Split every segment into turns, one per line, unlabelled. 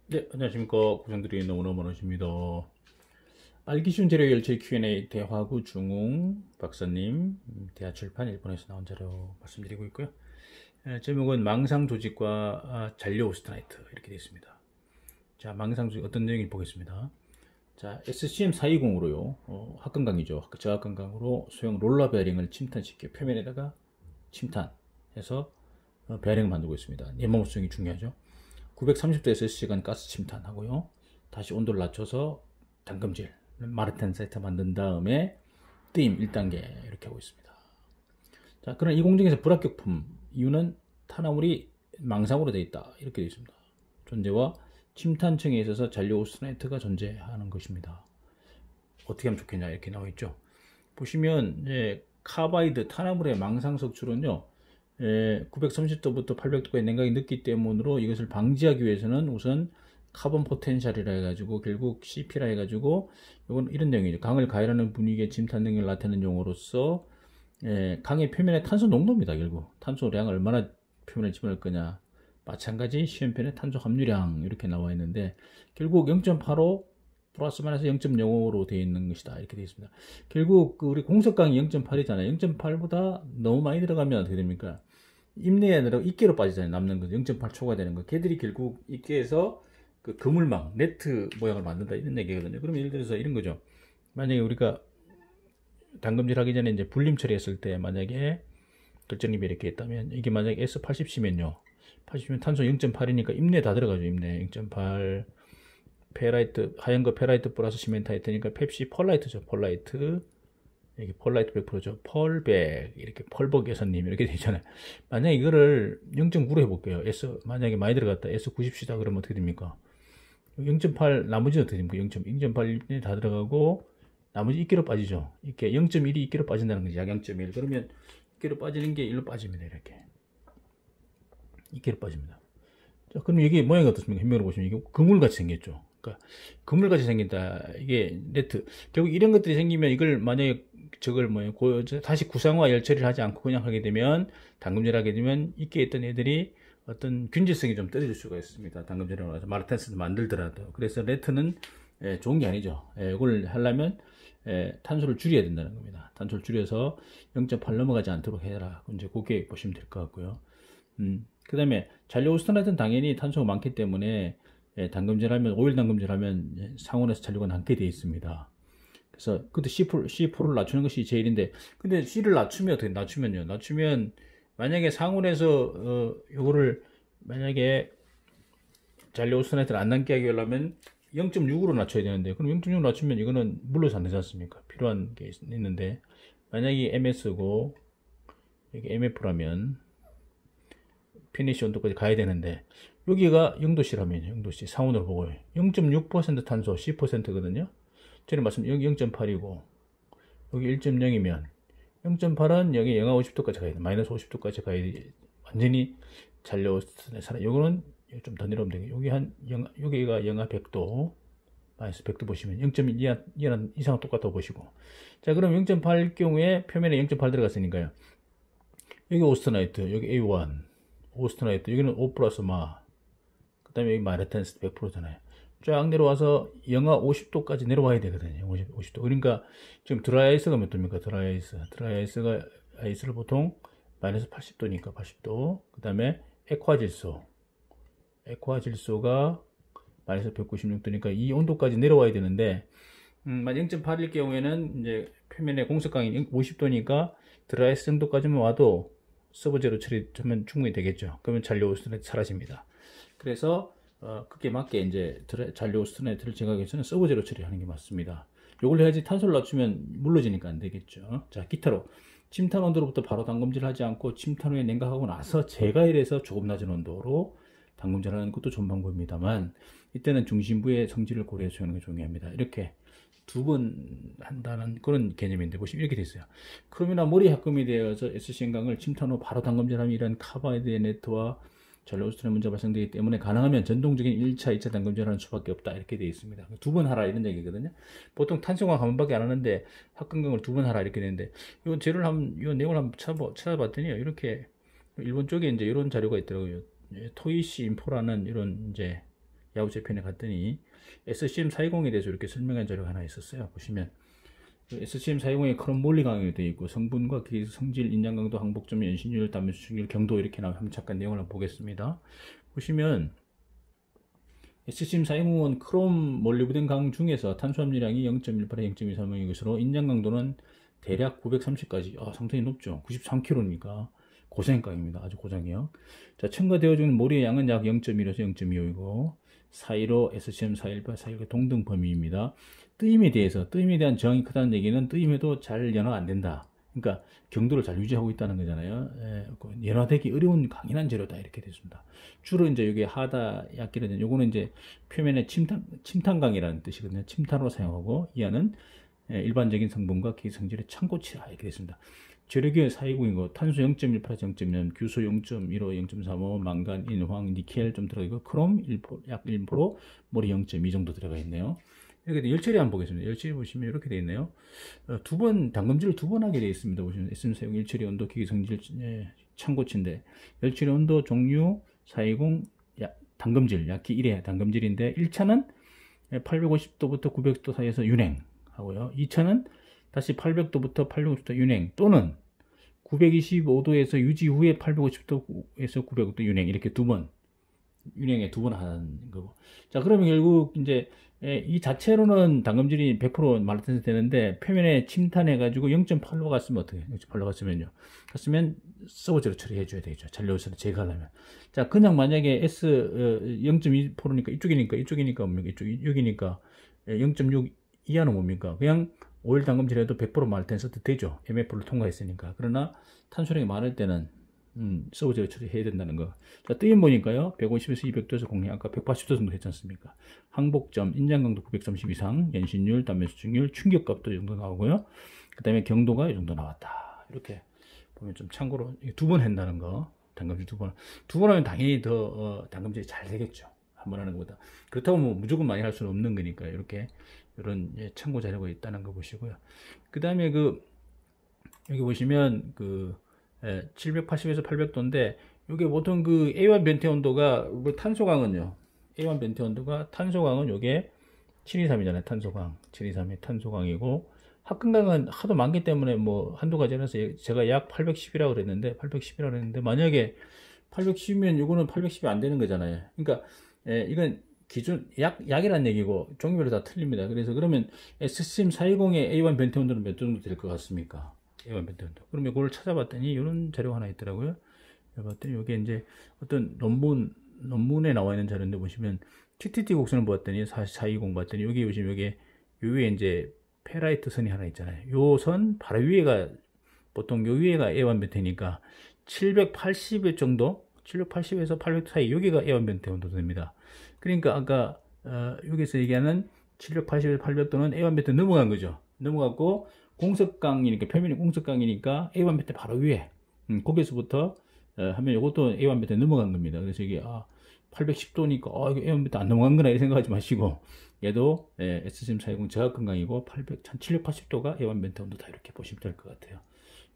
네, 안녕하십니까. 고생들이 너무너무 많으십니다. 알기쉬운 재료 열처 Q&A 대화구 중웅 박사님, 대하출판 일본에서 나온 자료 말씀드리고 있고요. 제목은 망상 조직과 잔류 오스트라이트 이렇게 되어 있습니다. 자, 망상 조직 어떤 내용인지 보겠습니다. 자, SCM-420으로요. 합금 강이죠. 저합금 강으로 소형 롤러 베어링을 침탄시켜 표면에다가 침탄해서 베어링을 만들고 있습니다. 내모성이 중요하죠. 930도에서 시간 가스 침탄하고요. 다시 온도를 낮춰서 담금질, 마르텐 세트 만든 다음에 띠임 1단계 이렇게 하고 있습니다. 자, 그런 이 공정에서 불합격품 이유는 탄화물이 망상으로 되어 있다 이렇게 되어 있습니다. 존재와 침탄층에 있어서 잔류 오스트레이트가 존재하는 것입니다. 어떻게 하면 좋겠냐 이렇게 나와 있죠. 보시면 이제 카바이드 탄화물의 망상 석출은요. 930도부터 800도까지 냉각이 늦기 때문으로 이것을 방지하기 위해서는 우선 카본 포텐셜이라 해가지고 결국 CP라 해가지고 이건 이런 내용이죠. 강을 가열하는 분위기의 침탄 능력을 나타내는 용어로서 강의 표면의 탄소 농도입니다. 결국 탄소량을 얼마나 표면에 집어넣을 거냐. 마찬가지 시험편에 탄소 함유량 이렇게 나와 있는데 결국 0.85 플러스 마이너스 0.05로 되어 있는 것이다 이렇게 되어 있습니다. 결국 우리 공석강이 0.8이잖아요. 0.8보다 너무 많이 들어가면 어떻게 됩니까? 임내에 들어 입계로 빠지잖아요. 남는 거 0.8 초과되는 거. 걔들이 결국 입계에서 그 그물망, 네트 모양을 만든다 이런 얘기거든요. 그러면 예를 들어서 이런 거죠. 만약에 우리가 담금질 하기 전에 이제 불림 처리했을 때 만약에 결정립이 이렇게 했다면 이게 만약에 S80C면요. 80이면 탄소 0.8이니까 임내 다 들어가죠. 임내 0.8 페라이트 하얀 거 페라이트 플러스 시멘타이트니까 펩시 펄라이트죠. 펄라이트 여기 펄라이트 100%죠. 펄백 이렇게 펄벅 여사님 이렇게 되잖아요. 만약에 이거를 0.9로 해볼게요. S 만약에 많이 들어갔다 S 90시다 그러면 어떻게 됩니까? 0.8 나머지는 어떻게 됩니까? 0.8 다 들어가고 나머지 2kg 빠지죠. 이렇게 0.1이 2kg 빠진다는 거지. 약 0.1 그러면 2kg 빠지는 게 1로 빠집니다. 이렇게 2kg 빠집니다. 자, 그럼 이게 모양이 어떻습니까? 현면으로 보시면 이게 그물같이 생겼죠. 그러니까 그물같이 생긴다. 이게 네트. 결국 이런 것들이 생기면 이걸 만약에 저걸 다시 구상화 열처리를 하지 않고 그냥 하게 되면 담금질 하게 되면 있게 있던 애들이 어떤 균질성이 좀 떨어질 수가 있습니다. 담금질을 해서 마르텐스를 만들더라도. 그래서 네트는 좋은 게 아니죠. 이걸 하려면 탄소를 줄여야 된다는 겁니다. 탄소를 줄여서 0.8 넘어가지 않도록 해라. 이제 그게 보시면 될 것 같고요. 그 다음에 잔류 오스트라이트는 당연히 탄소가 많기 때문에 담금질하면 오일 담금질하면 상온에서 잔류가 남게 되어 있습니다. 그래서 그때 C4를 낮추는 것이 제일인데 근데 C를 낮추면 어떻게 낮추면요? 낮추면 만약에 상온에서 요거를 만약에 잔류 오스트라이트를 안 남게 하기 위하면 0.6으로 낮춰야 되는데 그럼 0.6 낮추면 이거는 물러서 안 되지 않습니까? 필요한 게 있는데 만약에 MS고 여기 MF라면 피니시 온도까지 가야 되는데 여기가 0도씨라면 0도씨 상온으로 보고요. 0.6% 탄소 10%거든요. 전에 말씀 여기 0.8이고 여기 1.0이면 0.8은 여기 영하 50도까지 가야 돼. 마이너스 50도까지 가야 돼. 완전히 잔류오스트라이트 살아. 요거는 좀 더 내려오면 되겠 여기가 영하 100도 마이너스 100도 보시면 0.1 이상 똑같다고 보시고 자 그럼 0.8 경우에 표면에 0.8 들어갔으니까요. 여기 오스트라이트 여기 A1 오스트라이트 여기는 O 플러스 그 다음에 여기 마르텐스 100%잖아요. 쫙 내려와서 영하 50도까지 내려와야 되거든요. 50도. 그러니까 지금 드라이아이스가 몇 도입니까? 드라이아이스가 아이스를 보통 마이너스 80도니까 80도. 그 다음에 액화질소가 마이너스 196도니까 이 온도까지 내려와야 되는데 만약 0.8일 경우에는 이제 표면의 공습강이 50도니까 드라이아이스 정도까지만 와도 서브제로 처리하면 충분히 되겠죠. 그러면 잔류 오스트레이트 사라집니다. 그래서 그게 맞게 이제 잔류 오스트레이트를 제거하기 위해서는 서브제로 처리하는 게 맞습니다. 요걸 해야지 탄소를 낮추면 물러지니까 안 되겠죠. 자, 기타로 침탄 온도로부터 바로 담금질을 하지 않고 침탄 후에 냉각하고 나서 재가열해서 조금 낮은 온도로 담금질하는 것도 좋은 방법입니다만 이때는 중심부의 성질을 고려해서 하는 게 중요합니다. 이렇게 두 번 한다는 그런 개념인데 보시면 이렇게 됐어요. 크롬이나 머리 합금이 되어서 SCN강을 침탄 후 바로 담금질하면 이런 카바이드 네트와 잔류 오스트레이트 문제가 발생되기 때문에 가능하면 전통적인 1차, 2차 담금질하는 수밖에 없다 이렇게 되어 있습니다. 두 번 하라 이런 얘기거든요. 보통 탄소강 한 번밖에 안 하는데 합금강을 두 번 하라 이렇게 되는데 이 재료를 이 내용을 한번 찾아봤더니 이렇게 일본 쪽에 이제 이런 자료가 있더라고요. 토이시 인포라는 이런 이제 야후 재편에 갔더니 SCM420에 대해서 이렇게 설명한 자료가 하나 있었어요. 보시면 SCM420에 크롬 몰리 강의가 되어 있고 성분과 기술, 성질, 인장 강도, 항복점, 연신율, 단면 수축률, 경도 이렇게 나오면 한번 잠깐 내용을 한번 보겠습니다. 보시면 SCM420은 크롬 몰리브덴 강 중에서 탄수화물량이 0.18에 0.23의 것으로 인장 강도는 대략 930까지 상당히 높죠. 93kg니까 고생강입니다. 아주 고생이요. 자, 첨가되어주는 모리의 양은 약 0.1에서 0.25이고 415 SCM418, 419 동등 범위입니다. 뜨임에 대한 저항이 크다는 얘기는 뜨임에도 잘 연화가 안 된다. 그러니까 경도를 잘 유지하고 있다는 거잖아요. 연화되기 어려운 강인한 재료다 이렇게 됐습니다. 주로 이제 이게 하다 약기는 요거는 이제 표면에 침탄강이라는 뜻이거든요. 침탄으로 사용하고 이 안은 일반적인 성분과 기성질의 참고치라 이렇게 됐습니다. 재료기는 420이고 탄소 0.18에서 0.0, 규소 0.15, 0.35, 망간, 인황, 니켈 좀 들어가고 크롬 1%, 약 1%, 모리 0.2 정도 들어가 있네요. 이렇게 열처리 한번 보겠습니다. 열처리 보시면 이렇게 되어 있네요. 당금질을 두 번 하게 되어 있습니다. 보시면 SM420 열처리 온도, 기계 성질 참고치인데 열처리 온도 종류 420 당금질 약기 1회 당금질인데 1차는 850도부터 900도 사이에서 윤행하고요. 2차는 다시 800도부터 850도 윤행 또는 925도에서 유지 후에 850도에서 900도 윤행 이렇게 두 번 윤행에 두 번 하는 거고. 자, 그러면 결국 이제 이 자체로는 당금질이 100% 말라텐스 되는데 표면에 침탄해가지고 0.8로 갔으면 어떻게? 0.8로 갔으면요. 갔으면 서버제로 처리해 줘야 되죠. 잔류수를 제거하려면. 자, 그냥 만약에 S 0.2%니까 이쪽이니까 뭡니까? 여기니까 0.6 이하는 뭡니까? 그냥 오일 당금질해도 100% 말라텐스도 되죠. MF를 통과했으니까. 그러나 탄소량이 많을 때는 서브제로 처리해야 된다는 거. 자, 뜨임 보니까요. 150에서 200도에서 공략 아까 180도 정도 했지 않습니까? 항복점, 인장강도 930 이상, 연신율, 단면 수축률, 충격값도 이 정도 나오고요. 그 다음에 경도가 이 정도 나왔다. 이렇게 보면 좀 참고로 두 번 한다는 거. 당금질 두 번 하면 당연히 더 당금질이 잘 되겠죠. 한 번 하는 것보다. 그렇다고 뭐 무조건 많이 할 수는 없는 거니까 이렇게 이런 참고 자료가 있다는 거 보시고요. 그 다음에 여기 보시면 780에서 800도인데 이게 보통 A1 변태 온도가 탄소광은요. A1 변태 온도가 탄소광은 요게 723이잖아요. 탄소광. 723이 탄소광이고 합금강은 하도 많기 때문에 뭐 한두 가지라서 제가 약 810이라고 그랬는데 만약에 810이면 요거는 810이 안 되는 거잖아요. 그러니까 이건 기준 약이란 얘기고 종류별로 다 틀립니다. 그래서 그러면 SCM420의 A1 변태 온도는 몇 정도 될 것 같습니까? A1 변태 온도. 그러면 그걸 찾아봤더니 이런 자료가 하나 있더라고요. 봤더니 이게 이제 어떤 논문에 나와 있는 자료인데 보시면 TTT 곡선을 보았더니 420 봤더니 여기 보시면 여기 위에 이제 페라이트 선이 하나 있잖아요. 요 선 바로 위에가 보통 요 위에가 A1 변태니까 780일 정도 780에서 800 사이 여기가 A1 변태 온도 됩니다. 그러니까 아까 여기서 얘기하는 780에서 800도는 A1 변태 넘어간 거죠. 넘어갔고 공석강이니까 표면이 공석강이니까 A1 변태 바로 위에 거기서부터 하면 이것도 A1 변태 넘어간 겁니다. 그래서 이게 810도니까 이거 A1 변태 안 넘어간 거나 이렇게 생각하지 마시고 얘도 SCM420 저하건강이고 780도가 A1 변태 온도다 이렇게 보시면 될 것 같아요.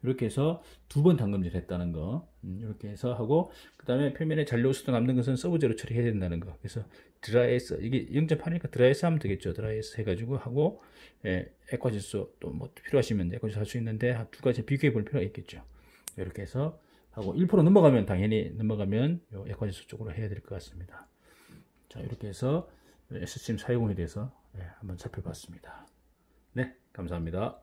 이렇게 해서 두 번 당금질 했다는 거 이렇게 해서 하고 그 다음에 표면에 잔류수도 남는 것은 서브제로 처리해야 된다는 거. 그래서 드라이에스 이게 0.8이니까 드라이에스 하면 되겠죠. 드라이에스 해가지고 하고 액화질소 또 뭐 필요하시면 액화질소 할 수 있는데 두 가지 비교해 볼 필요가 있겠죠. 이렇게 해서 하고 1% 넘어가면 당연히 요 액화질소 쪽으로 해야 될 것 같습니다. 자, 이렇게 해서 SCM420에 대해서 한번 살펴봤습니다. 네, 감사합니다.